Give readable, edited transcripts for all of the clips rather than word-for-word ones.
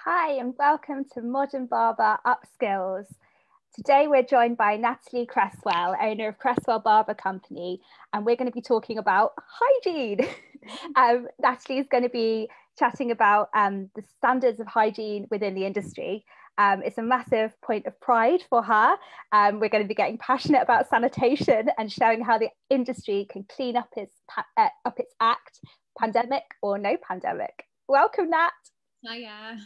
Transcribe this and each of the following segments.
Hi, and welcome to Modern Barber Upskills. Today we're joined by Natalie Cresswell, owner of Cresswell Barber Company, and we're going to be talking about hygiene. Natalie is going to be chatting about the standards of hygiene within the industry. It's a massive point of pride for her. We're going to be getting passionate about sanitation and showing how the industry can clean up its act, pandemic or no pandemic. Welcome, Nat. Hiya.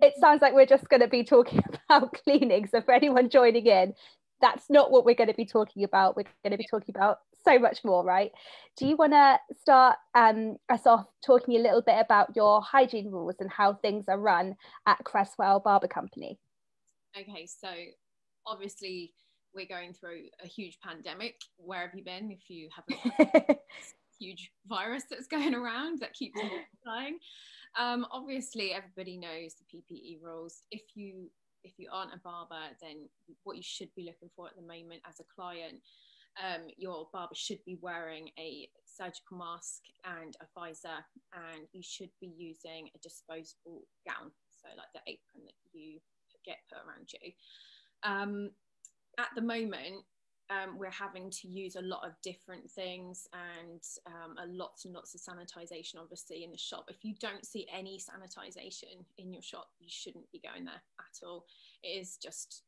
It sounds like we're just going to be talking about cleaning. So for anyone joining in, that's not what we're going to be talking about. We're going to be talking about so much more, right? Do you want to start us off talking a little bit about your hygiene rules and how things are run at Cresswell Barber Company? Okay, so obviously we're going through a huge pandemic. Where have you been if you haven't had huge virus that's going around that keeps multiplying? Obviously everybody knows the PPE rules. If you aren't a barber, then what you should be looking for at the moment as a client, your barber should be wearing a surgical mask and a visor, and you should be using a disposable gown, so like the apron that you get put around you. At the moment, we're having to use a lot of different things and lots and lots of sanitization obviously in the shop. If you don't see any sanitization in your shop, you shouldn't be going there at all. It is just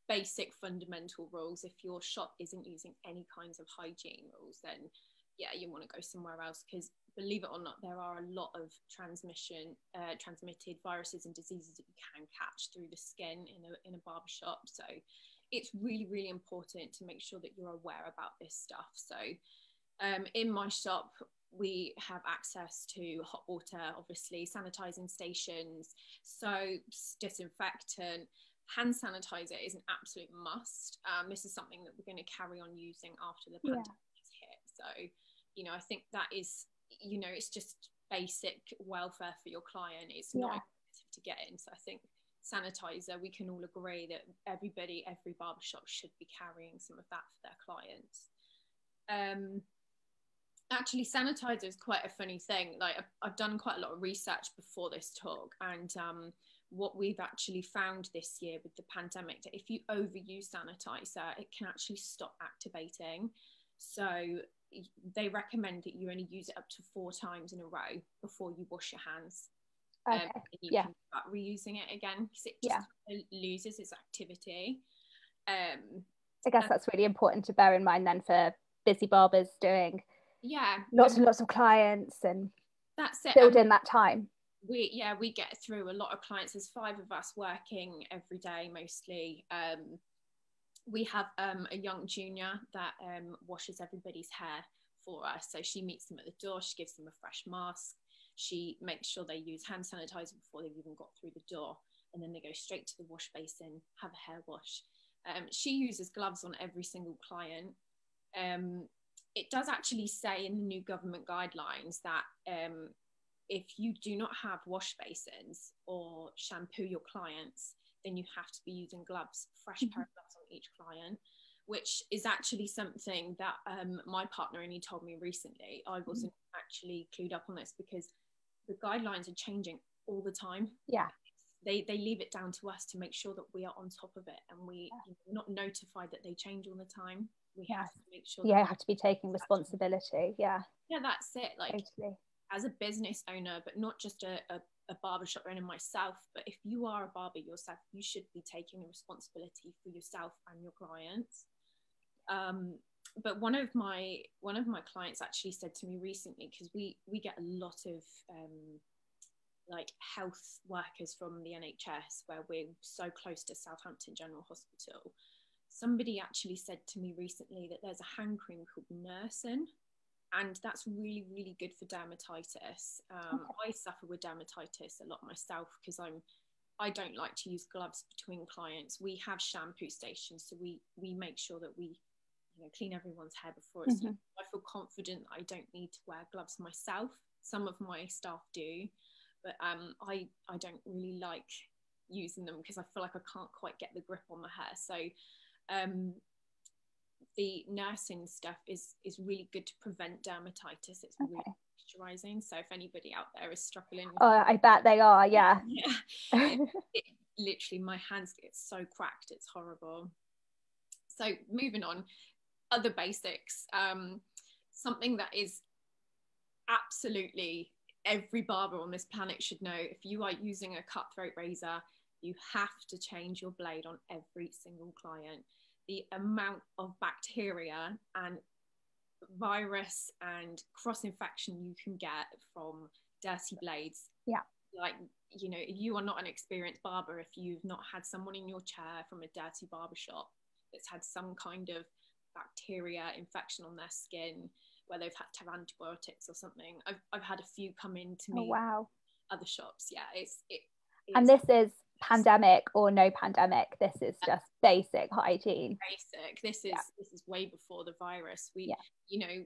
basic fundamental rules. If your shop isn't using any kinds of hygiene rules, then yeah, you want to go somewhere else, because believe it or not, there are a lot of transmitted viruses and diseases that you can catch through the skin in a barber shop. So it's really, really important to make sure that you're aware about this stuff. So in my shop, we have access to hot water, obviously, sanitizing stations, soaps, disinfectant. Hand sanitizer is an absolute must. This is something that we're going to carry on using after the pandemic is hit. So, I think that is, it's just basic welfare for your client. It's not expensive to get in. So I think sanitizer, we can all agree that every barbershop should be carrying some of that for their clients. Actually, sanitizer is quite a funny thing. Like, I've done quite a lot of research before this talk, and what we've actually found this year with the pandemic, that if you overuse sanitizer, it can actually stop activating. So they recommend that you only use it up to 4 times in a row before you wash your hands. Okay. And you can start reusing it again, because it just loses its activity. I guess that's really important to bear in mind then for busy barbers doing lots and lots of clients, and that's it. Build in that time. We get through a lot of clients. There's 5 of us working every day mostly. We have a young junior that washes everybody's hair for us. So she meets them at the door, she gives them a fresh mask, she makes sure they use hand sanitizer before they've even got through the door, and then they go straight to the wash basin, have a hair wash. She uses gloves on every single client. It does actually say in the new government guidelines that if you do not have wash basins or shampoo your clients, then you have to be using gloves, fresh pair of gloves on each client, which is actually something that my partner only told me recently. I wasn't actually clued up on this, because the guidelines are changing all the time. Yeah. They leave it down to us to make sure that we are on top of it, and we're not notified that they change all the time. We have to make sure. Yeah, have to be taking responsibility. Yeah, that's it. Like, totally. As a business owner, but not just a barbershop owner myself, but if you are a barber yourself, you should be taking the responsibility for yourself and your clients. But one of my clients actually said to me recently, because we get a lot of like health workers from the NHS, where we're so close to Southampton General Hospital. Somebody actually said to me recently that there's a hand cream called Nursin, and that's really, really good for dermatitis. I suffer with dermatitis a lot myself, because I don't like to use gloves between clients. We have shampoo stations, so we make sure that we clean everyone's hair before it's used. I feel confident that I don't need to wear gloves myself. Some of my staff do, but I don't really like using them, because I feel like I can't quite get the grip on the hair. So the nursing stuff is really good to prevent dermatitis. It's really moisturizing. So if anybody out there is struggling with I bet they are. Yeah. it literally, my hands get so cracked, it's horrible. So moving on, other basics, something that is absolutely every barber on this planet should know: if you are using a cutthroat razor, you have to change your blade on every single client. The amount of bacteria and virus and cross infection you can get from dirty blades. Yeah. Like, you know, if you are not an experienced barber, if you've not had someone in your chair from a dirty barber shop that's had some kind of bacteria infection on their skin, where they've had to have antibiotics or something. I've had a few come in to me. Oh, wow. Other shops. Yeah, it's and this is pandemic or no pandemic. This is just basic hygiene. Basic. This is way before the virus. You know,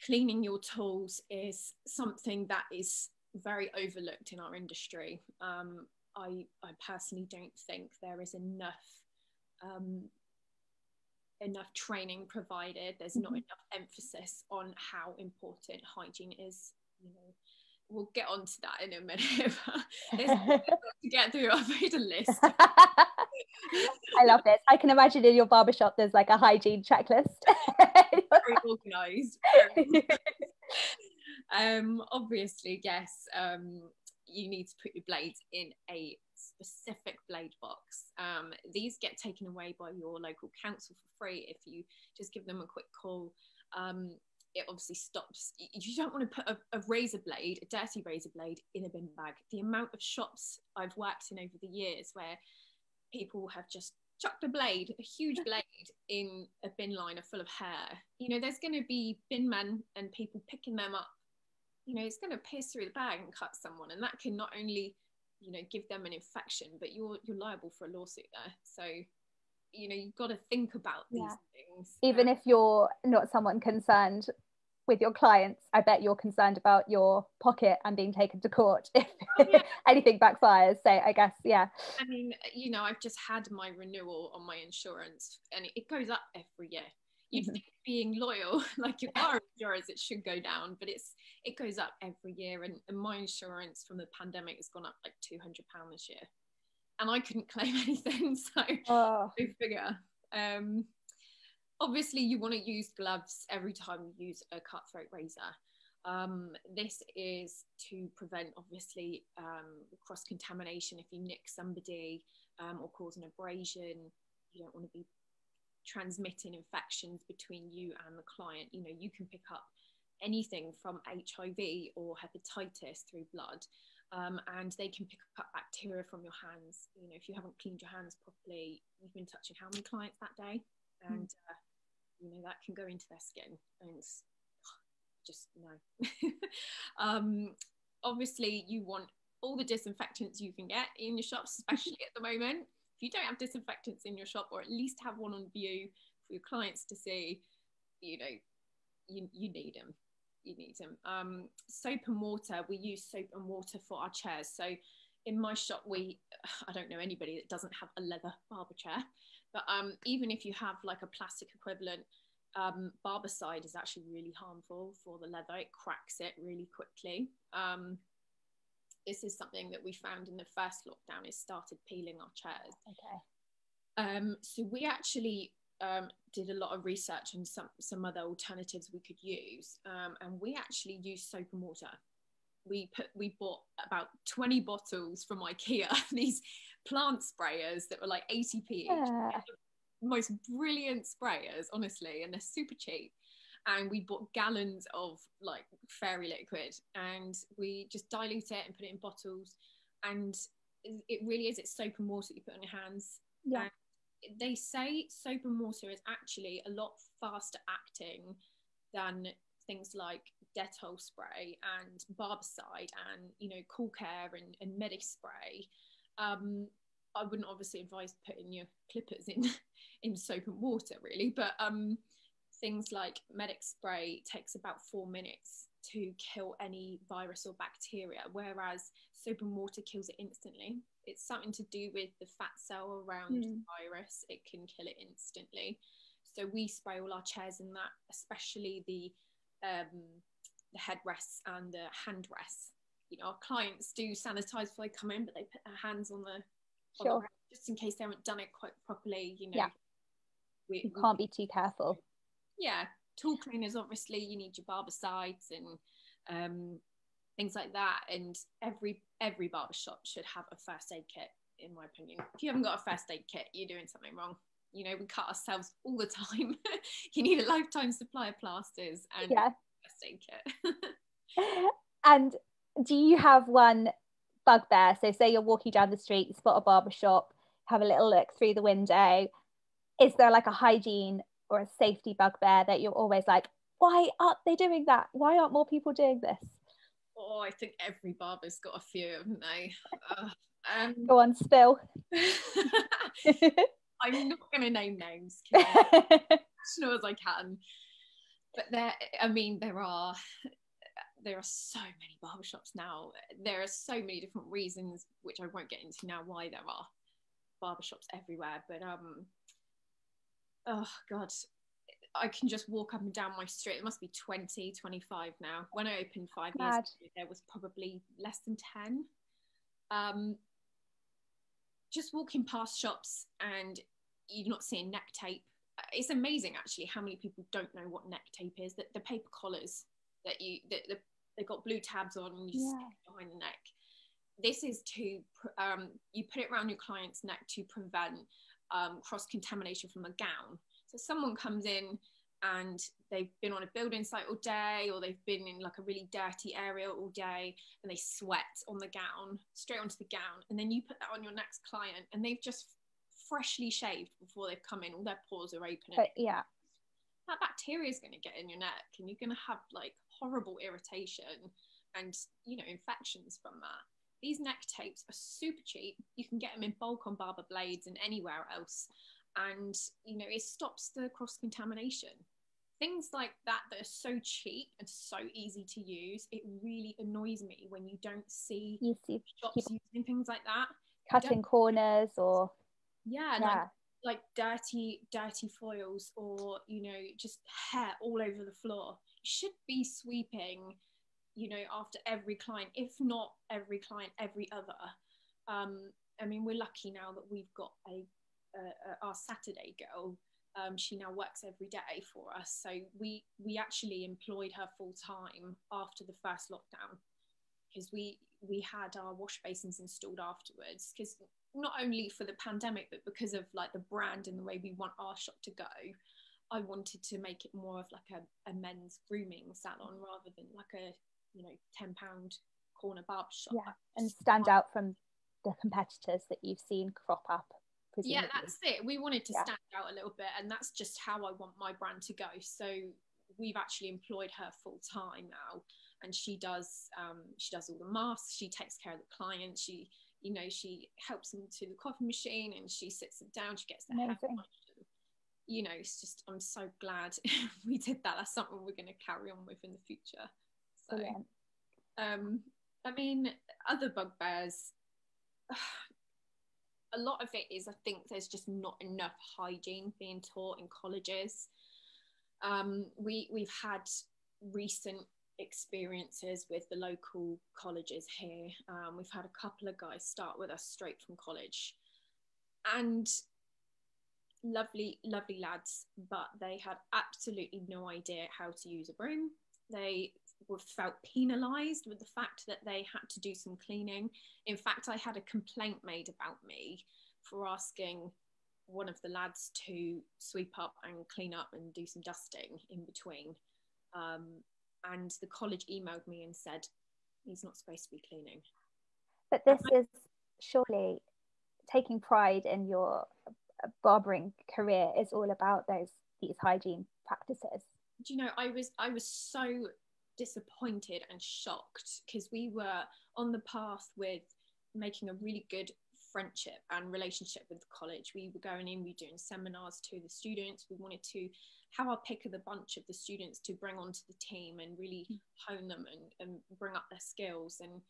cleaning your tools is something that is very overlooked in our industry. I personally don't think there is enough training provided. There's not enough emphasis on how important hygiene is. You know, we'll get onto that in a minute. There's to get through. I've made a list. I love this. I can imagine in your barbershop there's like a hygiene checklist. Very organised. Obviously, yes, you need to put your blades in a specific blade box. These get taken away by your local council for free if you just give them a quick call. It obviously stops. You don't want to put a razor blade, a dirty razor blade, in a bin bag. The amount of shops I've worked in over the years where people have just chucked a huge blade, in a bin liner full of hair. You know, there's going to be bin men and people picking them up. You know, it's going to pierce through the bag and cut someone, and that can not only, you know, give them an infection, but you're liable for a lawsuit there. So, you know, you've got to think about these things. Even if you're not someone concerned with your clients, I bet you're concerned about your pocket and being taken to court if anything backfires. So I guess, I mean, you know, I've just had my renewal on my insurance, and it goes up every year. You'd think being loyal, like your car insurance, it should go down, but it goes up every year. And my insurance from the pandemic has gone up like £200 this year, and I couldn't claim anything. So go figure. Obviously, you want to use gloves every time you use a cutthroat razor. This is to prevent, obviously, cross-contamination. If you nick somebody or cause an abrasion, you don't want to be transmitting infections between you and the client. You know, you can pick up anything from HIV or hepatitis through blood, and they can pick up bacteria from your hands. You know, if you haven't cleaned your hands properly, you've been touching how many clients that day? And you know, that can go into their skin, and it's just no. Obviously, you want all the disinfectants you can get in your shops, especially at the moment. If you don't have disinfectants in your shop, or at least have one on view for your clients to see, you know, you need them. You need them. Soap and water. We use soap and water for our chairs. So in my shop, I don't know anybody that doesn't have a leather barber chair. But even if you have like a plastic equivalent, barbicide is actually really harmful for the leather. It cracks it really quickly. This is something that we found in the first lockdown. It started peeling our chairs. Okay. So we actually did a lot of research on some other alternatives we could use, and we actually used soap and water. We bought about 20 bottles from IKEA, these plant sprayers that were like 80p each. The most brilliant sprayers, honestly, and they're super cheap. And we bought gallons of like fairy liquid, and we just dilute it and put it in bottles. And it really is, it's soap and water that you put on your hands. And they say soap and water is actually a lot faster acting than things like Dettol spray and Barbicide and, you know, Cool Care and Medic spray. I wouldn't obviously advise putting your clippers in soap and water, really, but things like Medic spray takes about 4 minutes to kill any virus or bacteria, whereas soap and water kills it instantly. It's something to do with the fat cell around the virus. It can kill it instantly. So we spray all our chairs in that, especially the headrests and the hand rests. You know, our clients do sanitize before they come in, but they put their hands on the, just in case they haven't done it quite properly. You know, you can't be too careful. Yeah, tool cleaners, obviously, you need your barbicides and things like that. And every barber shop should have a first aid kit, in my opinion. If you haven't got a first aid kit, you're doing something wrong. You know, we cut ourselves all the time. You need a lifetime supply of plasters and a first aid kit. And do you have one bugbear? So say you're walking down the street, you spot a barber shop, have a little look through the window. Is there like a hygiene or a safety bugbear that you're always like, why aren't they doing that? Why aren't more people doing this? Oh, I think every barber's got a few, haven't they? Go on, spill. I'm not going to name names, as professional as I can. But there are so many barbershops now. There are so many different reasons, which I won't get into now, why there are barbershops everywhere. But oh God, I can just walk up and down my street. It must be 20, 25 now. When I opened 5 years ago, there was probably less than 10. Just walking past shops and you're not seeing neck tape. It's amazing actually how many people don't know what neck tape is. That the paper collars that they've got blue tabs on and you stick it behind the neck. This is to you put it around your client's neck to prevent cross-contamination from a gown. So someone comes in and they've been on a building site all day, or they've been in like a really dirty area all day and they sweat on the gown, straight onto the gown, and then you put that on your next client and they've just freshly shaved before they've come in, all their pores are open. But yeah, that bacteria is going to get in your neck and you're going to have like horrible irritation and, you know, infections from that. These neck tapes are super cheap. You can get them in bulk on Barber Blades and anywhere else. And, you know, it stops the cross-contamination. Things like that are so cheap and so easy to use. It really annoys me when you don't see shops using things like that. Cutting corners or... like dirty foils, or, you know, just hair all over the floor. You should be sweeping, you know, after every client, if not every client, every other. I mean, we're lucky now that we've got our Saturday girl. She now works every day for us, so we actually employed her full time after the first lockdown, because we had our wash basins installed afterwards, because not only for the pandemic, but because of like the brand and the way we want our shop to go. I wanted to make it more of like a men's grooming salon rather than like a, you know, £10 corner barber shop. Yeah, and stand out from the competitors that you've seen crop up. Yeah, that's it. We wanted to stand out a little bit, and that's just how I want my brand to go. So we've actually employed her full time now, and she does all the masks. She takes care of the clients. She, you know, she helps them to the coffee machine, and she sits them down. She gets their hair washed. You know, it's just, I'm so glad we did that. That's something we're going to carry on with in the future. So, I mean, other bugbears. A lot of it is, I think there's just not enough hygiene being taught in colleges. We've had recent experiences with the local colleges here. We've had a couple of guys start with us straight from college, and lovely lads, but they had absolutely no idea how to use a broom. They felt penalised with the fact that they had to do some cleaning. In fact, I had a complaint made about me for asking one of the lads to sweep up and clean up and do some dusting in between. And the college emailed me and said, he's not supposed to be cleaning. But this is surely taking pride in your barbering career is all about these hygiene practices. Do you know, I was so disappointed and shocked, because we were on the path with making a really good friendship and relationship with the college. We were going in, we were doing seminars to the students. We wanted to have our pick of the bunch of the students to bring onto the team and really hone them and bring up their skills. And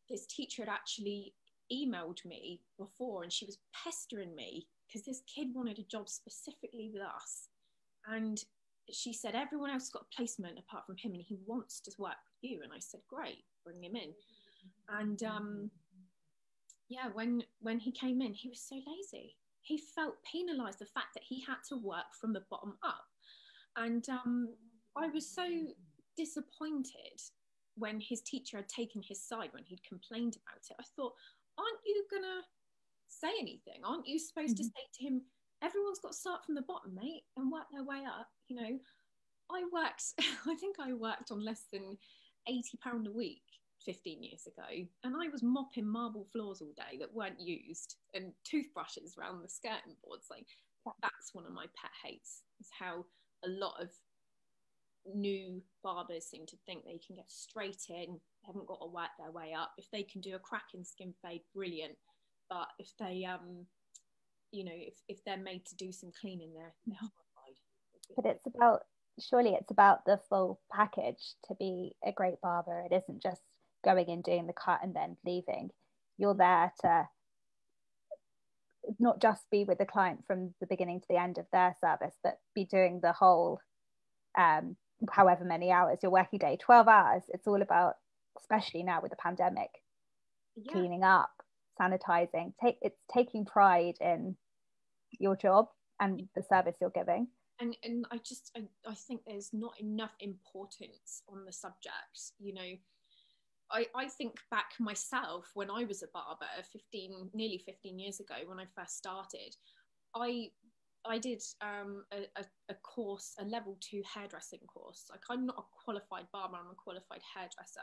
this teacher had actually emailed me before, and she was pestering me because this kid wanted a job specifically with us. And she said, everyone else got a placement apart from him, and he wants to work with you. And I said, great, bring him in. And yeah, when he came in, he was so lazy. He felt penalised, the fact that he had to work from the bottom up. And I was so disappointed when his teacher had taken his side, when he'd complained about it. I thought, aren't you gonna say anything? Aren't you supposed to say to him, everyone's got to start from the bottom, mate, and work their way up? You know, I think I worked on less than £80 a week 15 years ago, and I was mopping marble floors all day that weren't used, and toothbrushes around the skirting boards. Like, that's one of my pet hates, is how a lot of new barbers seem to think they can get straight in, they haven't got to work their way up. If they can do a cracking skin fade, brilliant. But if they you know, if they're made to do some cleaning, they're horrified. But surely it's about the full package to be a great barber. It isn't just going and doing the cut and then leaving. You're there to not just be with the client from the beginning to the end of their service, but be doing the whole however many hours, your working day, 12 hours. It's all about, especially now with the pandemic, cleaning up, sanitizing. It's taking pride in your job and the service you're giving. And I think there's not enough importance on the subject. You know, I think back myself when I was a barber nearly 15 years ago, when I first started, I did a course, a level 2 hairdressing course. Like, I'm not a qualified barber, I'm a qualified hairdresser.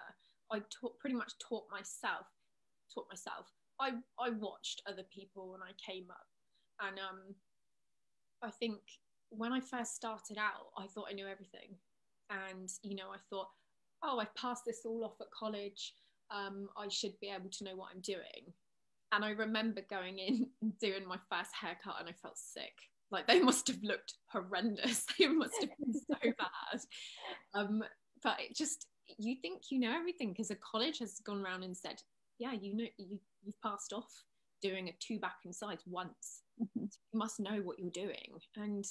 I pretty much taught myself. I watched other people when I came up, and I think when I first started out, I thought I knew everything, and you know, I thought, oh, I've passed this all off at college, I should be able to know what I'm doing. And I remember going in and doing my first haircut, and I felt sick. Like, they must have looked horrendous. They must have been so bad. But it just, you think you know everything because a college has gone around and said, yeah, you know, you've passed off doing a 2 back and sides once. You must know what you're doing. And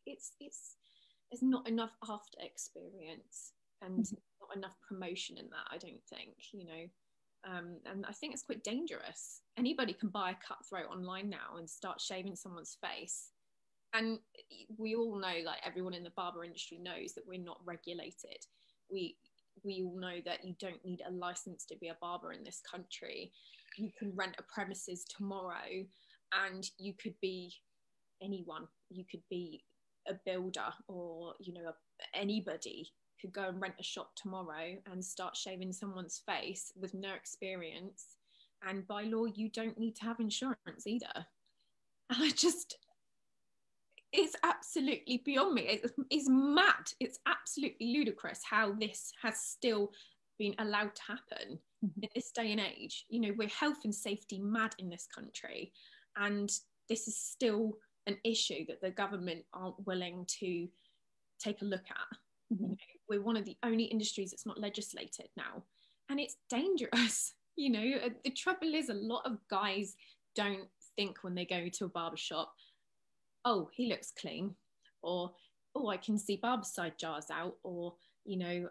there's not enough after experience and not enough promotion in that, I don't think, you know. And I think it's quite dangerous. Anybody can buy a cutthroat online now and start shaving someone's face. And we all know, like, everyone in the barber industry knows that we're not regulated. We all know that you don't need a license to be a barber in this country. You can rent a premises tomorrow, and you could be anyone. You could be a builder, or, you know, anybody could go and rent a shop tomorrow and start shaving someone's face with no experience. And by law, you don't need to have insurance either. And it's absolutely beyond me. It's mad. It's absolutely ludicrous how this has still been allowed to happen in this day and age. You know, we're health and safety mad in this country, and this is still an issue that the government aren't willing to take a look at. You know, we're one of the only industries that's not legislated now, and it's dangerous. You know, the trouble is, a lot of guys don't think when they go to a barber shop, oh, he looks clean, or, oh, I can see Barbicide jars out, or, you know,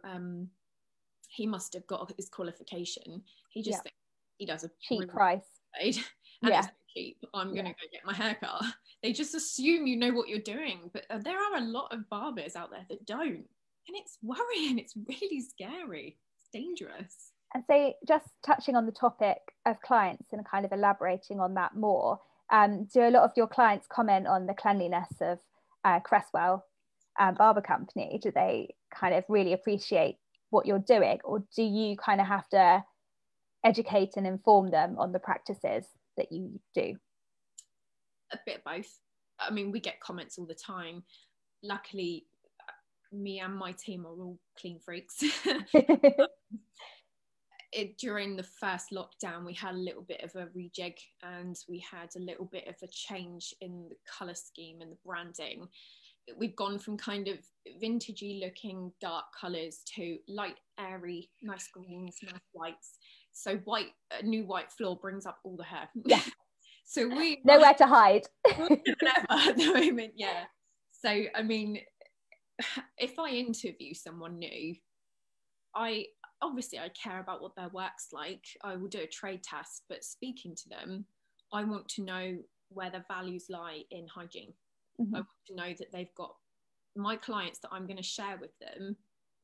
he must have got his qualification. He just thinks he does a cheap price. And it's cheap. I'm going to go get my hair cut. They just assume you know what you're doing. But there are a lot of barbers out there that don't. And it's worrying. It's really scary. It's dangerous. And so, just touching on the topic of clients and kind of elaborating on that more, do a lot of your clients comment on the cleanliness of Cresswell Barber Company? Do they kind of really appreciate what you're doing, or do you kind of have to educate and inform them on the practices that you do? A bit of both. I mean, we get comments all the time. Luckily, me and my team are all clean freaks. During the first lockdown, we had a little bit of a rejig, and we had a little bit of a change in the colour scheme and the branding. We've gone from kind of vintagey looking dark colours to light, airy, nice greens, nice whites. So a new white floor brings up all the hair. Yeah. So we nowhere to hide. Never at the moment, yeah. So I mean, if I interview someone new, I care about what their work's like. I will do a trade test, but speaking to them, I want to know where their values lie in hygiene. I want to know that they've got my clients that I'm going to share with them,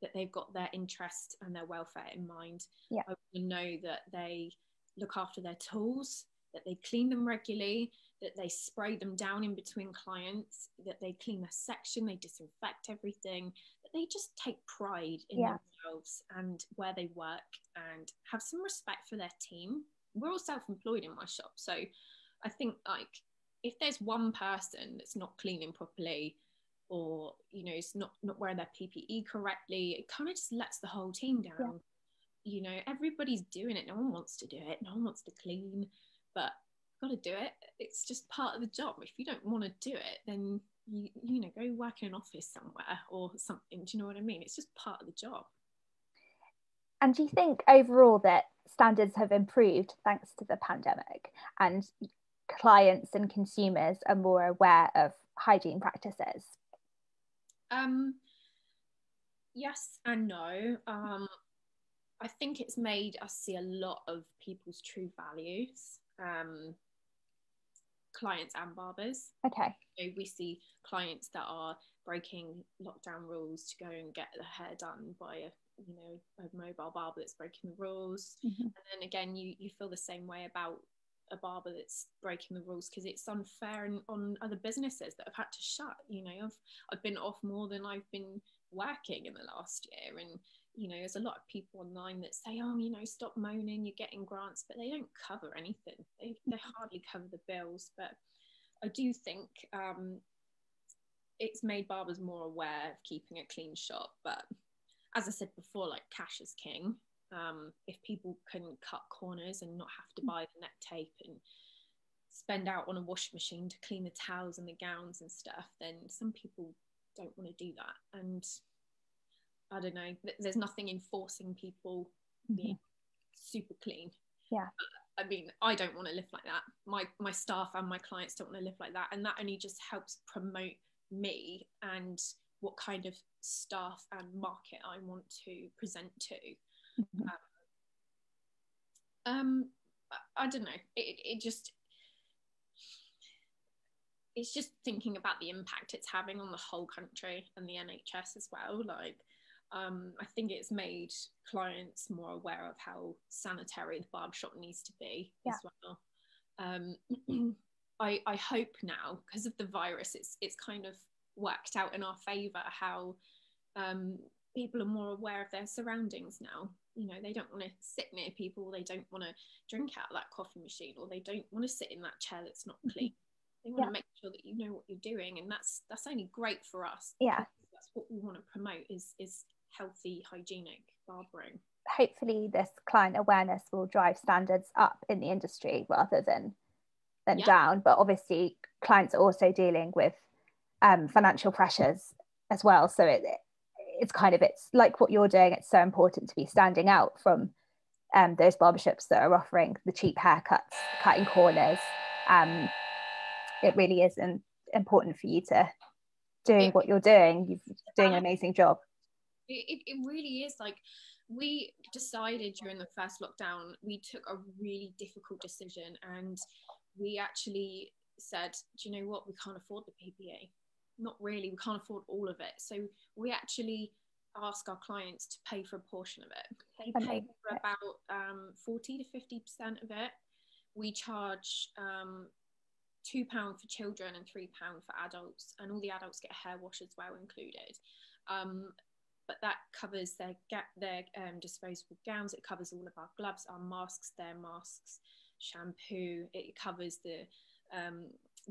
that they've got their interest and their welfare in mind. Yeah. I want to know that they look after their tools, that they clean them regularly, that they spray them down in between clients, that they clean their section, they disinfect everything, that they just take pride in themselves and where they work and have some respect for their team. We're all self-employed in my shop, so I think like if there's one person that's not cleaning properly, or it's not wearing their PPE correctly, it kind of just lets the whole team down. Everybody's doing it, no one wants to do it, no one wants to clean, but got to do it. It's just part of the job. If you don't want to do it, then you go work in an office somewhere or something. Do you know what I mean? It's just part of the job. And do you think overall that standards have improved thanks to the pandemic, and clients and consumers are more aware of hygiene practices? Yes and no. I think it's made us see a lot of people's true values, clients and barbers. Okay. We see clients that are breaking lockdown rules to go and get their hair done by a mobile barber that's breaking the rules. And then again, you feel the same way about a barber that's breaking the rules because it's unfair on other businesses that have had to shut. I've been off more than I've been working in the last year, and there's a lot of people online that say, oh, stop moaning, you're getting grants, but they don't cover anything. They hardly cover the bills. But I do think it's made barbers more aware of keeping a clean shop. But as I said before, like, cash is king. If people can cut corners and not have to buy the neck tape and spend out on a washing machine to clean the towels and the gowns and stuff, then some people don't want to do that. And I don't know, there's nothing in forcing people being super clean. Yeah. I mean, I don't want to live like that. My staff and my clients don't want to live like that. And that only just helps promote me and what kind of staff and market I want to present to. I don't know. It's just thinking about the impact it's having on the whole country and the NHS as well. Like, I think it's made clients more aware of how sanitary the barbershop needs to be as well. I hope now, because of the virus, it's kind of worked out in our favour how people are more aware of their surroundings now. They don't want to sit near people, they don't want to drink out of that coffee machine, or they don't want to sit in that chair that's not clean. They want to make sure that you know what you're doing, and that's only great for us. Yeah, that's what we want to promote is healthy, hygienic barbering. Hopefully this client awareness will drive standards up in the industry rather than down. But obviously clients are also dealing with financial pressures as well, so it's like what you're doing. It's so important to be standing out from those barbershops that are offering the cheap haircuts, cutting corners. It really is important for you to doing what you're doing. You're doing an amazing job. It really is. Like, we decided during the first lockdown, we took a really difficult decision, and we actually said, do you know what, we can't afford the PPE. Not really, we can't afford all of it. So we actually ask our clients to pay for a portion of it. They pay for about 40 to 50% of it. We charge £2 for children and £3 for adults, and all the adults get a hair wash as well included. But that covers their disposable gowns. It covers all of our gloves, our masks, their masks, shampoo. It covers the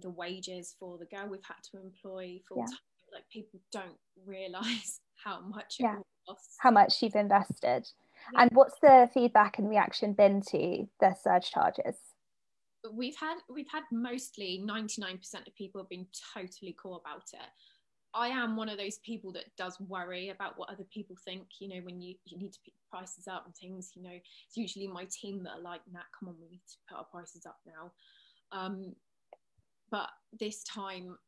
wages for the girl we've had to employ full time. Like, people don't realise how much it costs. How much you've invested. Yeah. And what's the feedback and reaction been to the surge charges? We've had mostly 99% of people have been totally cool about it. I am one of those people that does worry about what other people think, when you need to put prices up and things, it's usually my team that are like, Nat, come on, we need to put our prices up now. But this time,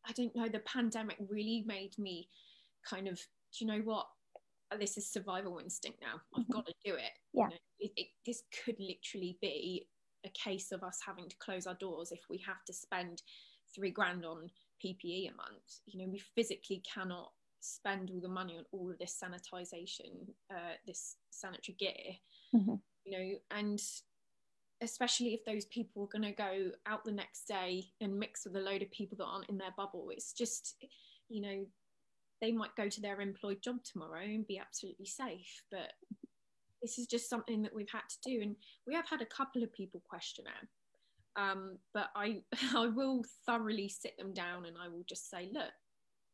I don't know, the pandemic really made me kind of, do you know what, this is survival instinct now, I've got to do it. Yeah. This could literally be a case of us having to close our doors if we have to spend £3,000 on PPE a month. We physically cannot spend all the money on all of this sanitation, this sanitary gear, and especially if those people are going to go out the next day and mix with a load of people that aren't in their bubble. It's just, they might go to their employed job tomorrow and be absolutely safe, but this is just something that we've had to do. And we have had a couple of people question it, but I will thoroughly sit them down and I will just say, look,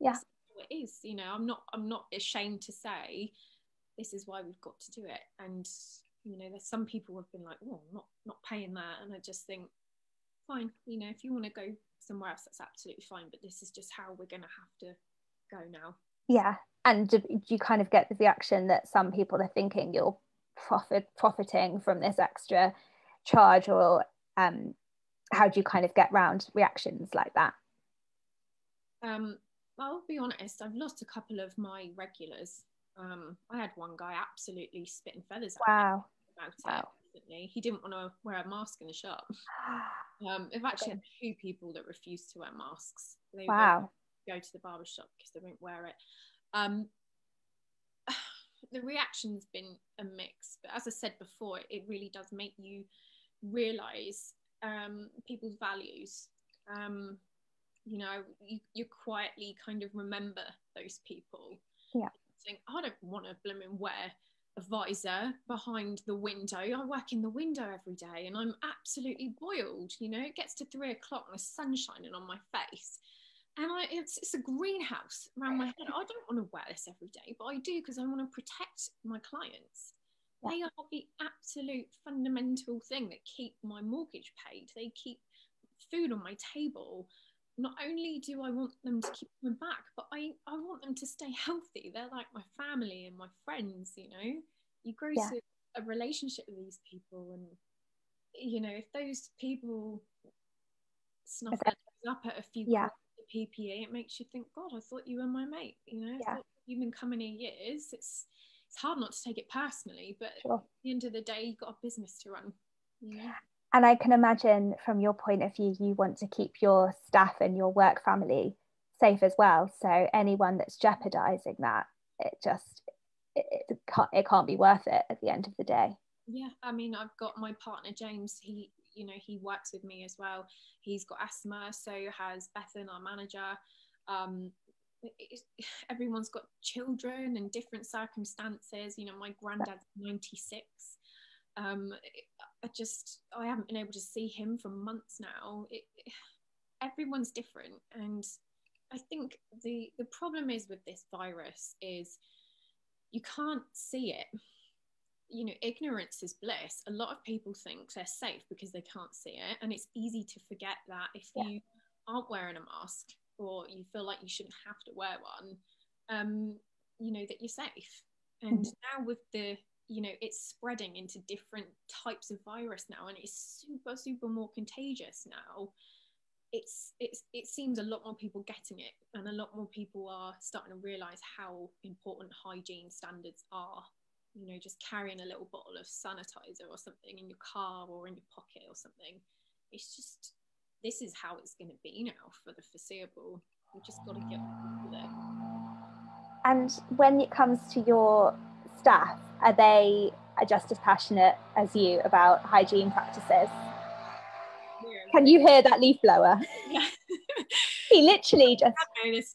this is what it is. I'm not ashamed to say this is why we've got to do it. And there's some people have been like, oh, I'm not paying that, and I just think, fine, if you want to go somewhere else, that's absolutely fine, but this is just how we're going to have to go now. Yeah. And do you kind of get the reaction that some people are thinking you're profiting from this extra charge, or how do you kind of get round reactions like that? I'll be honest, I've lost a couple of my regulars. I had one guy absolutely spitting feathers at me about it recently. He didn't want to wear a mask in the shop. I've actually had 2 people that refused to wear masks. They won't go to the barber shop because they won't wear it. The reaction's been a mix, but as I said before, it really does make you realise people's values. You quietly kind of remember those people. Yeah. Think, I don't want to blooming wear a visor behind the window. I work in the window every day and I'm absolutely boiled. It gets to 3 o'clock and the sun's shining on my face. And it's a greenhouse around my head. I don't want to wear this every day, but I do because I want to protect my clients. Yeah. They are the absolute fundamental thing that keep my mortgage paid. They keep food on my table. Not only do I want them to keep coming back, but I want them to stay healthy. They're like my family and my friends, You grow to a relationship with these people, and, if those people snuff their nose up at a few PPE, it makes you think, God, I thought you were my mate. I thought you've been coming here years. It's hard not to take it personally, but at the end of the day, you've got a business to run. And I can imagine from your point of view, you want to keep your staff and your work family safe as well. So anyone that's jeopardizing that, it can't be worth it at the end of the day. Yeah, I mean, I've got my partner James. He works with me as well. He's got asthma, so has Bethan, our manager. Everyone's got children and different circumstances. My granddad's 96. I haven't been able to see him for months now. Everyone's different, and I think the problem is with this virus is you can't see it. Ignorance is bliss. A lot of people think they're safe because they can't see it, and it's easy to forget that if you aren't wearing a mask or you feel like you shouldn't have to wear one, that you're safe. And now with the it's spreading into different types of virus now, and it's super more contagious now. It seems a lot more people getting it, and a lot more people are starting to realize how important hygiene standards are. Just carrying a little bottle of sanitizer or something in your car or in your pocket or something. It's just, this is how it's going to be now for the foreseeable. We've just got to get on with it. And when it comes to your staff, are they just as passionate as you about hygiene practices? Can you hear that leaf blower? Yeah. He literally just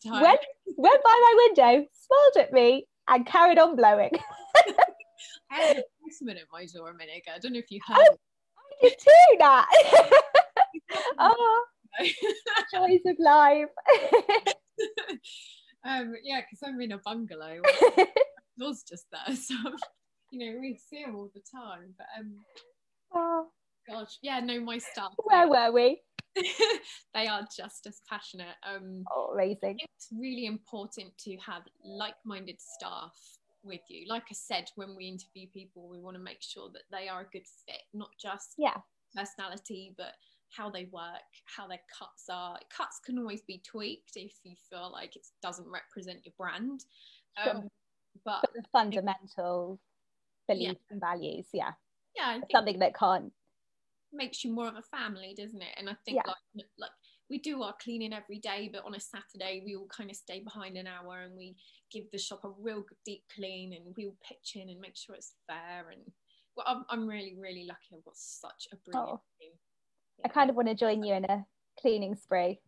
went by my window, smiled at me and carried on blowing. I had a policeman at my door a minute ago. I don't know if you heard. I did too, Nat. Oh, joys of life. Yeah, because I'm in a bungalow. Door's just there, so we see them all the time. But oh gosh, yeah, no, my staff. Where were we? They are just as passionate. Amazing. It's really important to have like-minded staff with you. Like I said, when we interview people, we want to make sure that they are a good fit, not just personality, but how they work, how their cuts are. Cuts can always be tweaked if you feel like it doesn't represent your brand. Sure. But the fundamental beliefs and values, I think something that can't makes you more of a family, doesn't it? And I think like we do our cleaning every day, but on a Saturday we all kind of stay behind an hour and we give the shop a real deep clean, and we all pitch in and make sure it's fair. And well, I'm really, really lucky. I've got such a brilliant team. I kind of want to join you in a cleaning spree.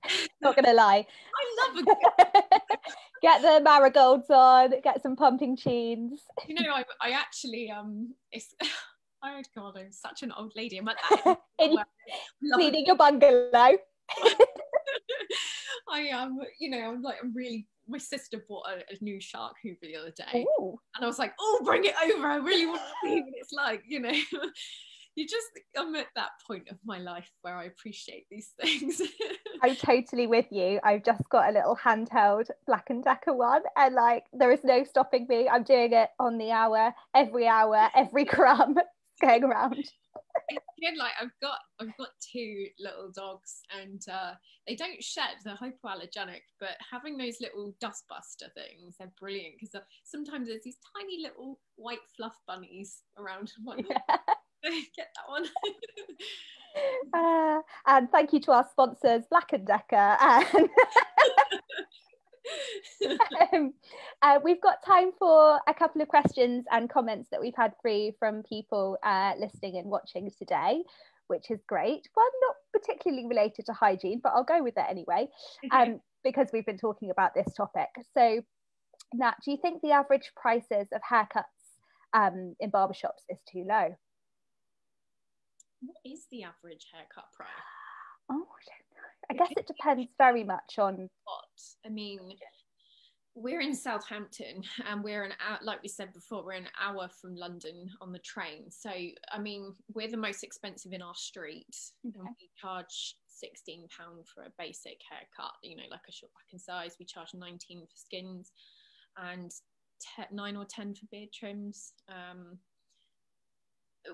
Not gonna lie. I love a get the marigolds on, get some pumping tunes. You know, I actually it's oh God, I'm such an old lady. I'm at that cleaning your bungalow. I'm really, my sister bought a new shark hoover the other day. Ooh. And I was like, oh, bring it over, I really want to see what it's like, you know. I'm at that point of my life where I appreciate these things. I'm totally with you. I've just got a little handheld Black & Decker one, and like there is no stopping me. I'm doing it on the hour, every crumb going around. It's good. Like I've got 2 little dogs, and they don't shed, they're hypoallergenic, but having those little dust buster things, they're brilliant, because sometimes there's these tiny little white fluff bunnies around. Get that one. And thank you to our sponsors, Black & Decker. And we've got time for a couple of questions and comments that we've had through from people listening and watching today, which is great. Well, not particularly related to hygiene, but I'll go with it anyway, because we've been talking about this topic. So, Nat, do you think the average prices of haircuts in barbershops is too low? What is the average haircut price? Oh, I don't know. I guess it depends very much on what. I mean, we're in Southampton, and we're like we said before, we're an hour from London on the train. So, I mean, we're the most expensive in our street. Okay. And we charge £16 for a basic haircut, you know, like a short back and size. We charge 19 for skins and 9 or 10 for beard trims.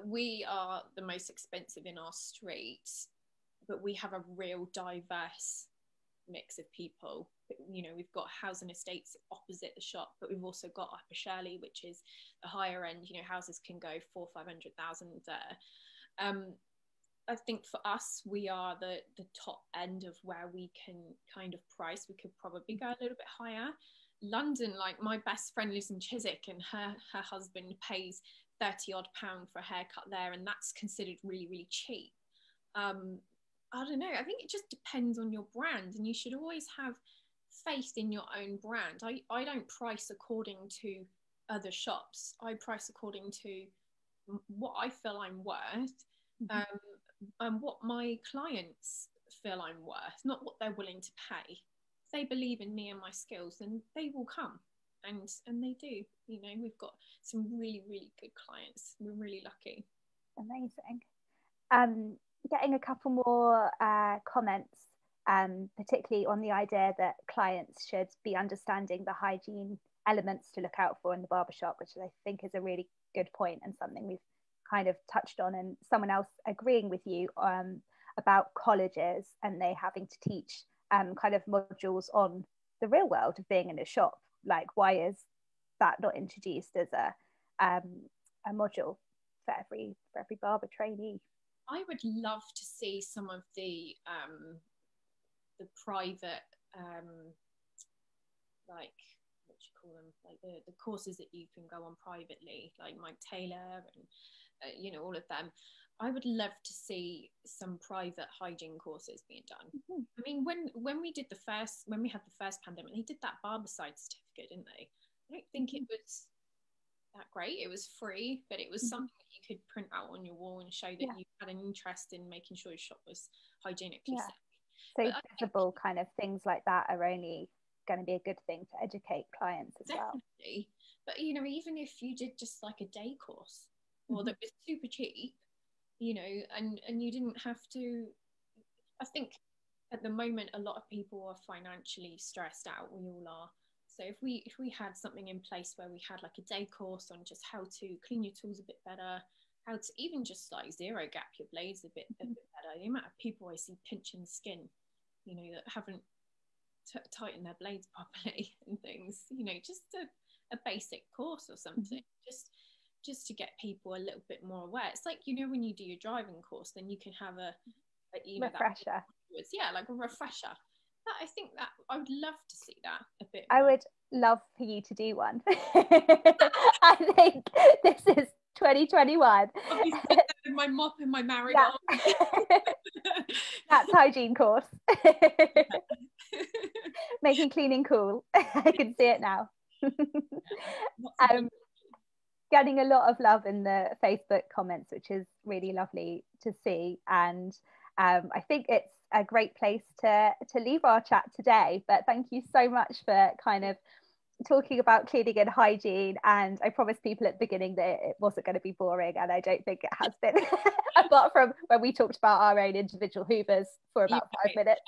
We are the most expensive in our street, but we have a real diverse mix of people. You know, we've got housing estates opposite the shop, but we've also got Upper Shirley, which is the higher end. You know, houses can go 400,000-500,000 there. I think for us, we are the top end of where we can kind of price. We could probably go a little bit higher. London, like my best friend lives in Chiswick, and her husband pays £30-odd for a haircut there, and that's considered really, really cheap. I don't know. I think it just depends on your brand, and you should always have faith in your own brand. I don't price according to other shops. I price according to what I feel I'm worth, and what my clients feel I'm worth, not what they're willing to pay. If they believe in me and my skills, then they will come. And they do. You know, we've got some really, really good clients. We're really lucky. Amazing. Getting a couple more comments, particularly on the idea that clients should be understanding the hygiene elements to look out for in the barbershop, which I think is a really good point and something we've kind of touched on. And someone else agreeing with you about colleges and they having to teach kind of modules on the real world of being in a shop. Like, why is that not introduced as a module for every barber trainee? I would love to see some of the private like, what do you call them, like the courses that you can go on privately, like Mike Taylor and you know, all of them. I would love to see some private hygiene courses being done. I mean, when we had the first pandemic, they did that Barberside certificate, didn't they? I don't think it was that great. It was free, but it was something that you could print out on your wall and show that you had an interest in making sure your shop was hygienically safe. So visible kind of things like that are only going to be a good thing to educate clients as well. But you know, even if you did just like a day course, or that was super cheap, you know, and you didn't have to. I think at the moment a lot of people are financially stressed out. We all are. So if we had something in place where we had like a day course on just how to clean your tools a bit better, how to even just like zero gap your blades a bit better, The amount of people I see pinching skin, you know, that haven't tightened their blades properly and things, you know, just a basic course or something, just to get people a little bit more aware. It's like, you know, when you do your driving course, then you can have a you know, refresher. Yeah, like a refresher. That, I think that I would love to see that a bit more. I would love for you to do one. I think this is 2021. I'll be sitting there with my mop and my marigold. Yeah. That's hygiene course. Making cleaning cool. I can see it now. Getting a lot of love in the Facebook comments, which is really lovely to see. And I think it's a great place to leave our chat today. But thank you so much for kind of talking about cleaning and hygiene. And I promised people at the beginning that it wasn't going to be boring, and I don't think it has been, apart from when we talked about our own individual hoovers for about 5 minutes.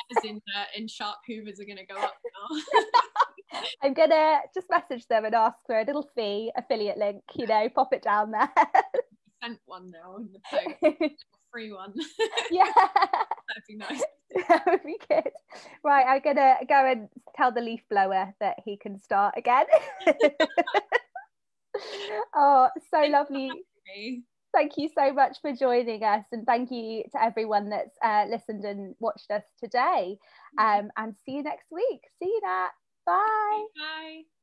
In shark hoovers are going to go up now. I'm gonna just message them and ask for a little fee, affiliate link, you know, pop it down there. Sent one now in the post, free one. Yeah, that'd be nice. That would be good. Right, I'm gonna go and tell the leaf blower that he can start again. Oh, so lovely. Thank you so much for joining us, and thank you to everyone that's listened and watched us today. And see you next week. See you, Nat. Bye. Bye.